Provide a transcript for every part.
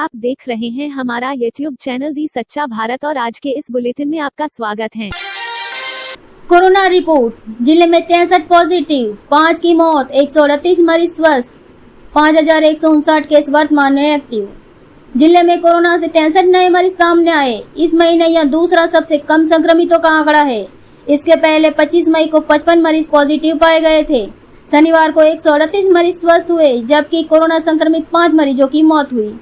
आप देख रहे हैं हमारा YouTube चैनल दी सच्चा भारत और आज के इस बुलेटिन में आपका स्वागत है। Corona report. जिले में 63 पॉजिटिव, 5 की मौत, 138 मरीज स्वस्थ, 5159 केस वर्तमान में एक्टिव। जिले में कोरोना से 63 नए मरीज सामने आए। इस महीने यह दूसरा सबसे कम संक्रमितों का आंकड़ा है। इसके पहले 25 मई को 55 मरीज पॉजिटिव पाए गए थे। शनिवार को 138 मरीज स्वस्थ हुए, जबकि कोरोना संक्रमित 5 मरीजों की मौत हुई।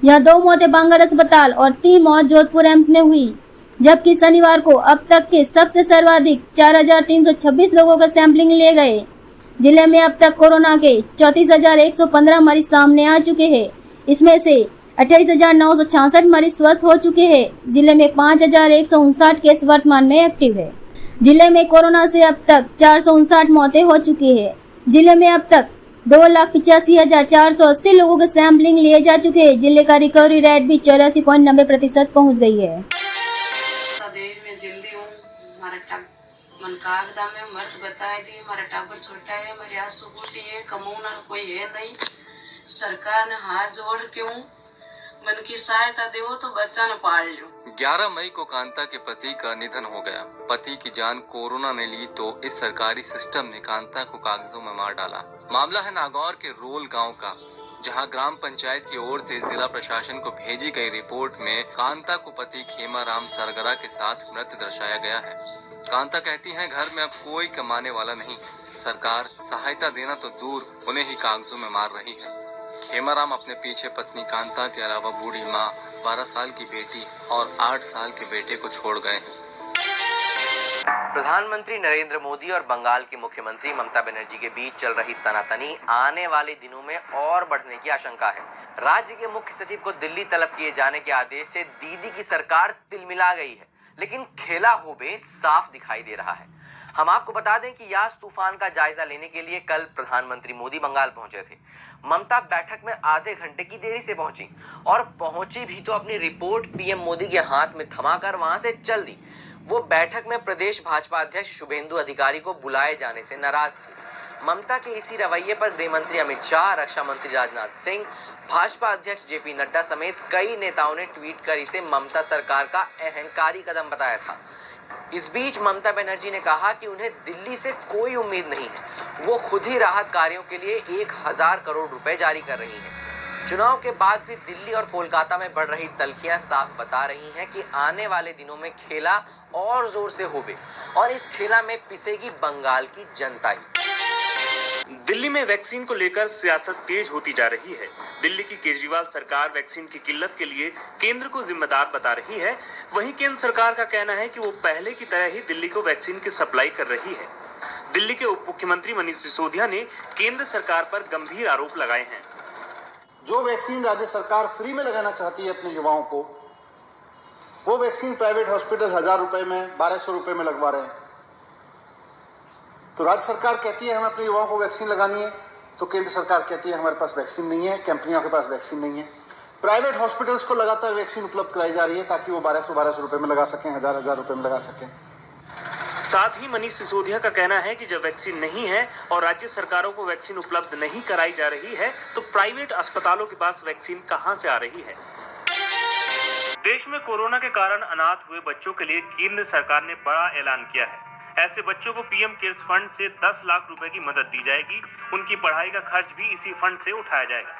यह 2 मौतें बांगड़ अस्पताल और 3 मौत जोधपुर एम्स में हुई, जबकि शनिवार को अब तक के सबसे सर्वाधिक 4326 लोगों का सैंपलिंग लिए गए। जिले में अब तक कोरोना के 34,115 मरीज सामने आ चुके हैं। इसमें से 28,966 मरीज स्वस्थ हो चुके हैं। जिले में 5,159 केस वर्तमान में एक्टिव है। जिले में कोरोना से अब तक 459 मौतें हो चुकी है। जिले में अब तक 2,85,480 लोगों के सैंपलिंग लिए जा चुके हैं। जिले का रिकवरी रेट भी 84.90% पहुँच गई है। मन कागदा में मर्द बताए दी, हमारा टाबर छोटा है, हमारी आंसू बूटी है, कमाना कोई है नहीं। सरकार ने हाथ जोड़ क्यों मन की सहायता दे तो बच्चा न पाल लो। 11 मई को कांता के पति का निधन हो गया। पति की जान कोरोना ने ली तो इस सरकारी सिस्टम ने कांता को कागजों में मार डाला। मामला है नागौर के रोल गांव का, जहां ग्राम पंचायत की ओर से जिला प्रशासन को भेजी गई रिपोर्ट में कांता को पति खेमाराम सरगरा के साथ मृत दर्शाया गया है। कांता कहती हैं घर में अब कोई कमाने वाला नहीं, सरकार सहायता देना तो दूर उन्हें ही कागजों में मार रही है। खेमाराम अपने पीछे पत्नी कांता के अलावा बूढ़ी माँ, 12 साल की बेटी और 8 साल के बेटे को छोड़ गए हैं। प्रधानमंत्री नरेंद्र मोदी और बंगाल की मुख्यमंत्री ममता बनर्जी के बीच चल रही तनातनी आने वाले दिनों में और बढ़ने की आशंका है। राज्य के मुख्य सचिव को दिल्ली तलब किए जाने के आदेश से दीदी की सरकार तिलमिला गई है, लेकिन खेला होबे साफ दिखाई दे रहा है। हम आपको बता दें कि यास तूफान का जायजा लेने के लिए कल प्रधानमंत्री मोदी बंगाल पहुंचे थे। ममता बैठक में आधे घंटे की देरी से पहुंची और पहुंची भी तो अपनी रिपोर्ट पीएम मोदी के हाथ में थमाकर वहां से चल दी। वो बैठक में प्रदेश भाजपा अध्यक्ष शुभेंदु अधिकारी को बुलाए जाने से नाराज थी। ममता के इसी रवैये पर गृह मंत्री अमित शाह, रक्षा मंत्री राजनाथ सिंह, भाजपा अध्यक्ष जेपी नड्डा समेत कई नेताओं ने ट्वीट कर इसे ममता सरकार का अहंकारी कदम बताया था। इस बीच ममता बनर्जी ने कहा कि उन्हें दिल्ली से कोई उम्मीद नहीं है। वो खुद ही राहत कार्यों के लिए 1000 करोड़ रुपए जारी कर रही हैं। चुनाव के बाद भी दिल्ली और कोलकाता में बढ़ रही तल्खियां साफ बता रही हैं कि आने वाले दिनों में खेला और जोर से होबे और इस खेला में पिसेगी बंगाल की जनता ही। दिल्ली में वैक्सीन को लेकर सियासत तेज होती जा रही है। दिल्ली की केजरीवाल सरकार वैक्सीन की किल्लत के लिए केंद्र को जिम्मेदार बता रही है। वहीं केंद्र सरकार का कहना है कि वो पहले की तरह ही दिल्ली को वैक्सीन की सप्लाई कर रही है। दिल्ली के उप मुख्यमंत्री मनीष सिसोदिया ने केंद्र सरकार पर गंभीर आरोप लगाए हैं। जो वैक्सीन राज्य सरकार फ्री में लगाना चाहती है अपने युवाओं को, वो वैक्सीन प्राइवेट हॉस्पिटल 1000 रुपए में, 1200 रुपए में लगवा रहे हैं। तो राज्य सरकार कहती है हमें अपने युवाओं को वैक्सीन लगानी है, तो केंद्र सरकार कहती है हमारे पास वैक्सीन नहीं है, कंपनियों के पास वैक्सीन नहीं है। प्राइवेट हॉस्पिटल्स को लगातार वैक्सीन उपलब्ध कराई जा रही है ताकि वो 1200 रुपए में लगा सकें, 1000 रुपए में लगा सकें। साथ ही मनीष सिसोदिया का कहना है कि जब वैक्सीन नहीं है और राज्य सरकारों को वैक्सीन उपलब्ध नहीं कराई जा रही है, तो प्राइवेट अस्पतालों के पास वैक्सीन कहां से आ रही है। देश में कोरोना के कारण अनाथ हुए बच्चों के लिए केंद्र सरकार ने बड़ा ऐलान किया है। ऐसे बच्चों को पीएम केयर्स फंड से 10 लाख रुपए की मदद दी जाएगी। उनकी पढ़ाई का खर्च भी इसी फंड से उठाया जाएगा।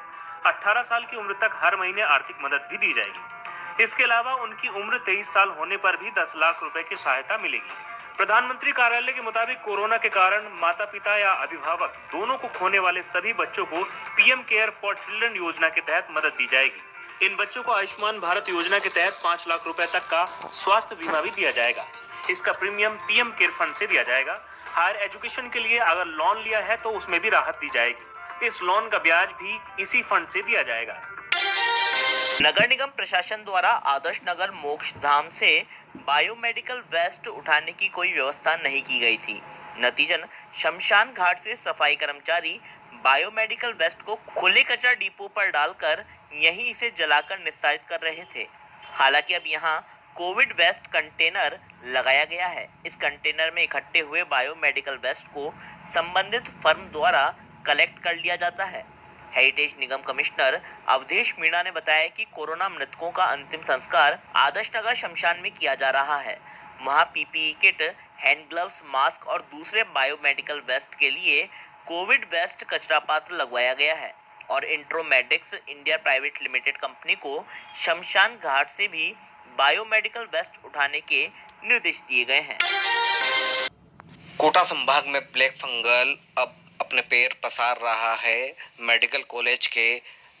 18 साल की उम्र तक हर महीने आर्थिक मदद भी दी जाएगी। इसके अलावा उनकी उम्र 23 साल होने पर भी 10 लाख रुपए की सहायता मिलेगी। प्रधानमंत्री कार्यालय के मुताबिक कोरोना के कारण माता पिता या अभिभावक दोनों को खोने वाले सभी बच्चों को पीएम केयर फॉर चिल्ड्रन योजना के तहत मदद दी जाएगी। इन बच्चों को आयुष्मान भारत योजना के तहत 5 लाख रुपए तक का स्वास्थ्य बीमा भी दिया जाएगा। इसका प्रीमियम पीएम केयर फंड से दिया जाएगा। हायर एजुकेशन के लिए अगर लोन लिया है तो उसमें भी राहत दी जाएगी। इस लोन का ब्याज भी इसी फंड से दिया जाएगा। नगर निगम प्रशासन द्वारा आदर्श नगर मोक्ष धाम से बायोमेडिकल वेस्ट उठाने की कोई व्यवस्था नहीं की गई थी। नतीजन शमशान घाट से सफाई कर्मचारी बायोमेडिकल वेस्ट को खुले कचरा डिपो पर डालकर यहीं इसे जलाकर निस्तारित कर रहे थे। हालांकि अब यहाँ कोविड वेस्ट कंटेनर लगाया गया है। इस कंटेनर में इकट्ठे हुए बायोमेडिकल वेस्ट को संबंधित फर्म द्वारा कलेक्ट कर लिया जाता है। हेरिटेज निगम कमिश्नर अवधेश मीणा ने बताया कि कोरोना मृतकों का अंतिम संस्कार आदर्श नगर शमशान में किया जा रहा है। वहां PPE kit, hand gloves, mask और दूसरे बायोमेडिकल वेस्ट के लिए कोविड वेस्ट कचरा पात्र लगवाया गया है और इंट्रोमेडिक्स इंडिया प्राइवेट लिमिटेड कंपनी को शमशान घाट से भी बायोमेडिकल वेस्ट उठाने के निर्देश दिए गए हैं। कोटा संभाग में ब्लैक फंगल अब अपने पैर पसार रहा है। मेडिकल कॉलेज के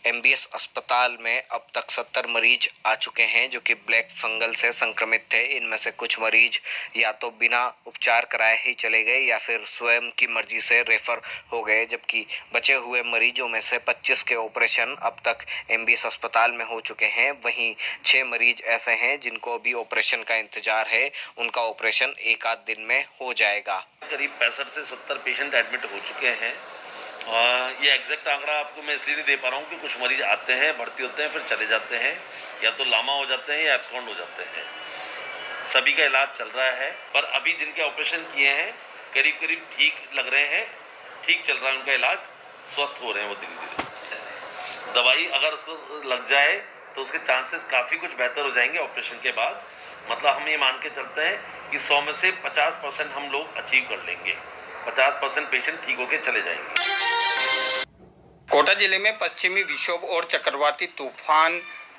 एमबीएस अस्पताल में अब तक 70 मरीज आ चुके हैं जो कि ब्लैक फंगल से संक्रमित थे। इनमें से कुछ मरीज या तो बिना उपचार कराए ही चले गए या फिर स्वयं की मर्जी से रेफर हो गए, जबकि बचे हुए मरीजों में से 25 के ऑपरेशन अब तक एमबीएस अस्पताल में हो चुके हैं। वहीं 6 मरीज ऐसे हैं जिनको अभी ऑपरेशन का इंतजार है। उनका ऑपरेशन एक आध दिन में हो जाएगा। करीब 65 से 70 पेशेंट एडमिट हो चुके हैं। ये एग्जैक्ट आंकड़ा आपको मैं इसलिए नहीं दे पा रहा हूँ कि कुछ मरीज आते हैं, भर्ती होते हैं, फिर चले जाते हैं, या तो लामा हो जाते हैं या एब्सकॉन्ड हो जाते हैं। सभी का इलाज चल रहा है, पर अभी जिनके ऑपरेशन किए हैं करीब करीब ठीक लग रहे हैं, ठीक चल रहा है उनका इलाज, स्वस्थ हो रहे हैं वो धीरे धीरे। दवाई अगर उसको लग जाए तो उसके चांसेस काफ़ी कुछ बेहतर हो जाएंगे ऑपरेशन के बाद। मतलब हम ये मान के चलते हैं कि 100 में से 50% हम लोग अचीव कर लेंगे, 50% पेशेंट ठीक होके चले जाएंगे। कोटा जिले में पश्चिमी विक्षोभ और चक्रवाती तूफान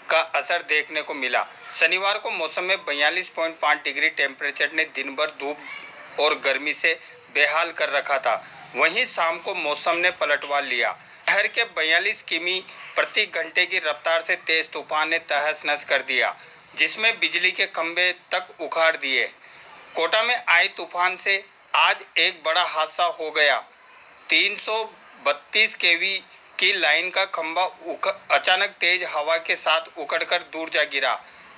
का असर देखने को मिला। शनिवार को मौसम में 42.5 डिग्री टेम्परेचर ने दिन भर धूप और गर्मी से बेहाल कर रखा था। वहीं शाम को मौसम ने पलटवार लिया। शहर के 42 किमी प्रति घंटे की रफ्तार से तेज तूफान ने तहस नहस कर दिया, जिसमें बिजली के खंभे तक उखाड़ दिए। कोटा में आए तूफान से आज एक बड़ा हादसा हो गया। 332 केवी की लाइन का खंभा अचानक तेज हवा के साथ उखड़कर दूर जा गिरा,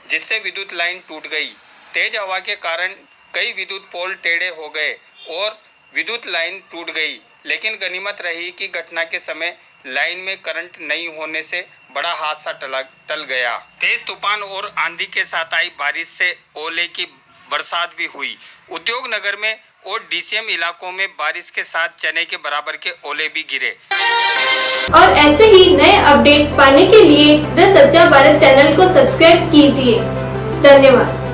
जिससे विद्युत लाइन टूट गई। तेज हवा के कारण कई विद्युत पोल टेढ़े हो गए और विद्युत लाइन टूट गई, लेकिन गनीमत रही कि घटना के समय लाइन में करंट नहीं होने से बड़ा हादसा टल गया। तेज तूफान और आंधी के साथ आई बारिश से ओले की बरसात भी हुई। उद्योग नगर में और डीसीएम इलाकों में बारिश के साथ चने के बराबर के ओले भी गिरे। और ऐसे ही नए अपडेट पाने के लिए द सच्चा भारत चैनल को सब्सक्राइब कीजिए। धन्यवाद।